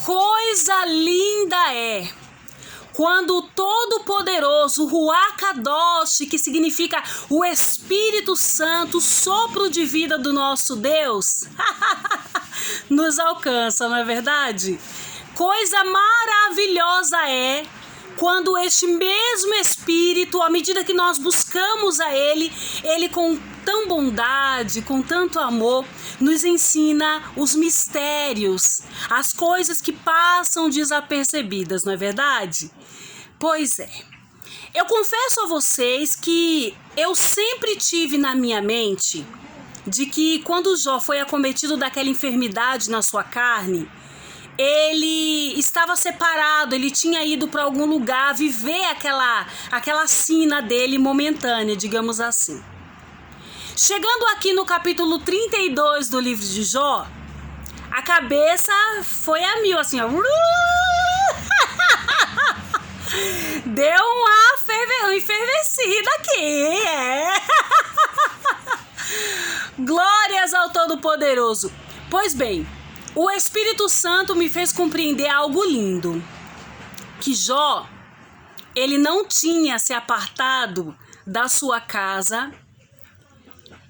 Coisa linda é quando o Todo-Poderoso, Ruach Kadosh, que significa o Espírito Santo, o sopro de vida do nosso Deus, nos alcança, não é verdade? Coisa maravilhosa é quando este mesmo Espírito, à medida que nós buscamos a Ele com tão bondade, com tanto amor, nos ensina os mistérios, as coisas que passam desapercebidas, não é verdade? Pois é. Eu confesso a vocês que eu sempre tive na minha mente de que quando Jó foi acometido daquela enfermidade na sua carne, ele estava separado, ele tinha ido para algum lugar viver aquela sina dele momentânea, digamos assim. Chegando aqui no capítulo 32 do livro de Jó, a cabeça foi a mil, assim, ó. Deu uma enfervecida aqui, Glórias ao Todo-Poderoso. Pois bem, o Espírito Santo me fez compreender algo lindo. Que Jó, ele não tinha se apartado da sua casa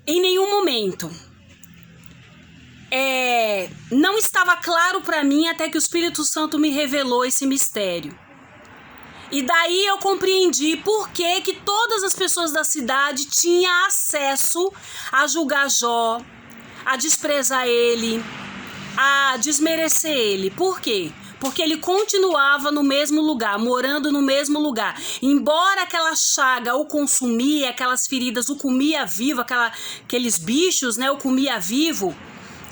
em nenhum momento. Não estava claro para mim até que o Espírito Santo me revelou esse mistério. E daí eu compreendi por que todas as pessoas da cidade tinham acesso a julgar Jó, a desprezar ele, a desmerecer ele. Por quê? Porque ele continuava no mesmo lugar, morando no mesmo lugar. Embora aquela chaga o consumia, aquelas feridas o comia vivo, aqueles bichos, né, o comia vivo,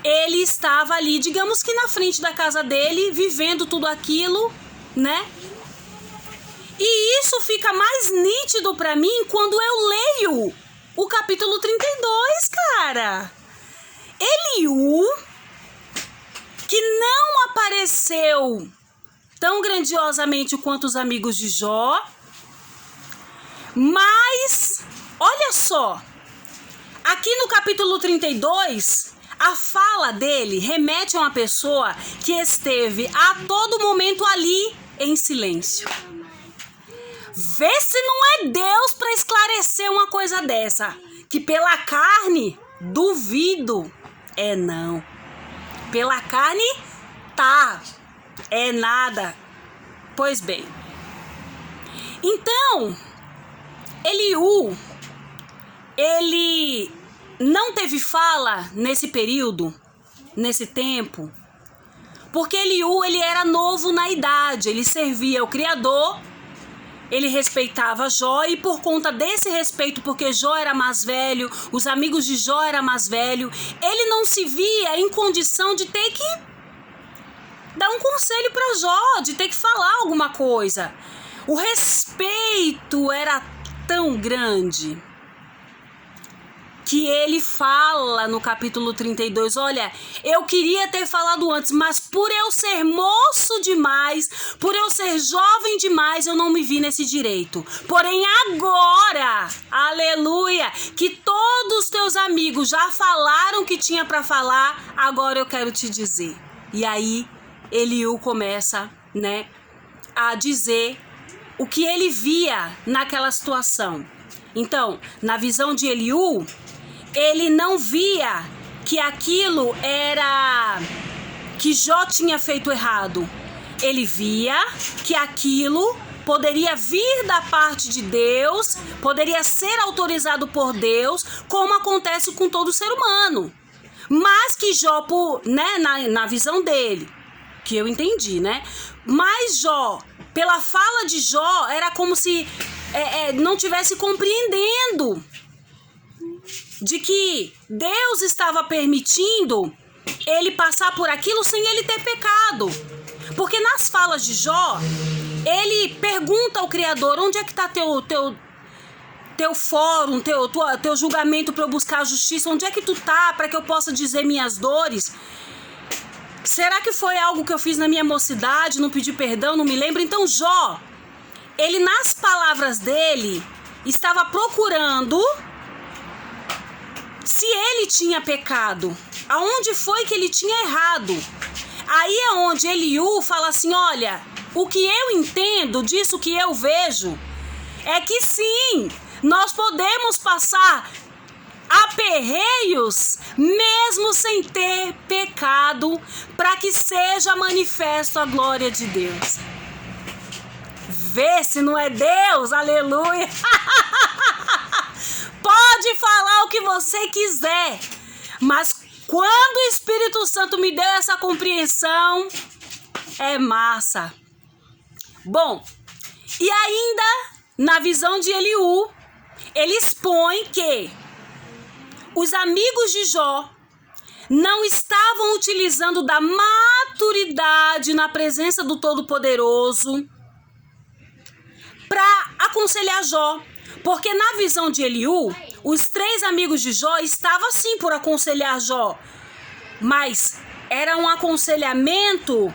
ele estava ali, digamos que na frente da casa dele, vivendo tudo aquilo, né? E isso fica mais nítido para mim quando eu leio o capítulo 32, cara. Eliú, que não apareceu tão grandiosamente quanto os amigos de Jó, mas, olha só, aqui no capítulo 32, a fala dele remete a uma pessoa que esteve a todo momento ali em silêncio. Vê se não é Deus para esclarecer uma coisa dessa, que pela carne, duvido, não. Pela carne, tá, nada. Pois bem, então, Eliú, ele não teve fala nesse período, nesse tempo, porque Eliú, ele era novo na idade, ele servia o Criador, ele respeitava Jó e por conta desse respeito, porque Jó era mais velho, os amigos de Jó eram mais velhos, ele não se via em condição de ter que dar um conselho para Jó, de ter que falar alguma coisa. O respeito era tão grande que ele fala no capítulo 32, olha, eu queria ter falado antes, mas por eu ser moço demais, por eu ser jovem demais, eu não me vi nesse direito. Porém agora, aleluia, que todos os teus amigos já falaram que tinha para falar, agora eu quero te dizer. E aí, Eliú começa, né, a dizer o que ele via naquela situação. Então, na visão de Eliú, ele não via que aquilo era que Jó tinha feito errado. Ele via que aquilo poderia vir da parte de Deus, poderia ser autorizado por Deus, como acontece com todo ser humano. Mas que Jó, né, na visão dele, que eu entendi, né? Mas Jó, pela fala de Jó, era como se não tivesse compreendendo de que Deus estava permitindo ele passar por aquilo sem ele ter pecado. Porque nas falas de Jó, ele pergunta ao Criador, onde é que está teu fórum, teu julgamento para eu buscar a justiça? Onde é que tu tá para que eu possa dizer minhas dores? Será que foi algo que eu fiz na minha mocidade, não pedi perdão, não me lembro? Então Jó, ele nas palavras dele, estava procurando se ele tinha pecado, aonde foi que ele tinha errado. Aí é onde Eliú fala assim, olha, o que eu entendo disso que eu vejo é que sim, nós podemos passar aperreios mesmo sem ter pecado, para que seja manifesto a glória de Deus. Vê se não é Deus, aleluia. Pode falar o que você quiser, mas quando o Espírito Santo me deu essa compreensão, é massa. Bom, e ainda na visão de Eliú, ele expõe que os amigos de Jó não estavam utilizando da maturidade na presença do Todo-Poderoso para aconselhar Jó. Porque na visão de Eliú, os 3 amigos de Jó estavam sim por aconselhar Jó, mas era um aconselhamento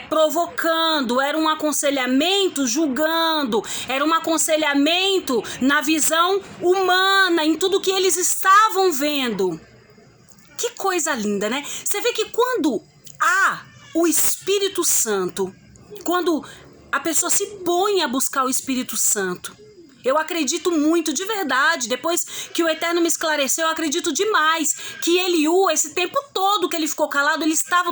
provocando, era um aconselhamento julgando, era um aconselhamento na visão humana, em tudo que eles estavam vendo. Que coisa linda, né? Você vê que quando há o Espírito Santo, quando a pessoa se põe a buscar o Espírito Santo, eu acredito muito, de verdade, depois que o Eterno me esclareceu, eu acredito demais que Eliú, esse tempo todo que ele ficou calado, ele estava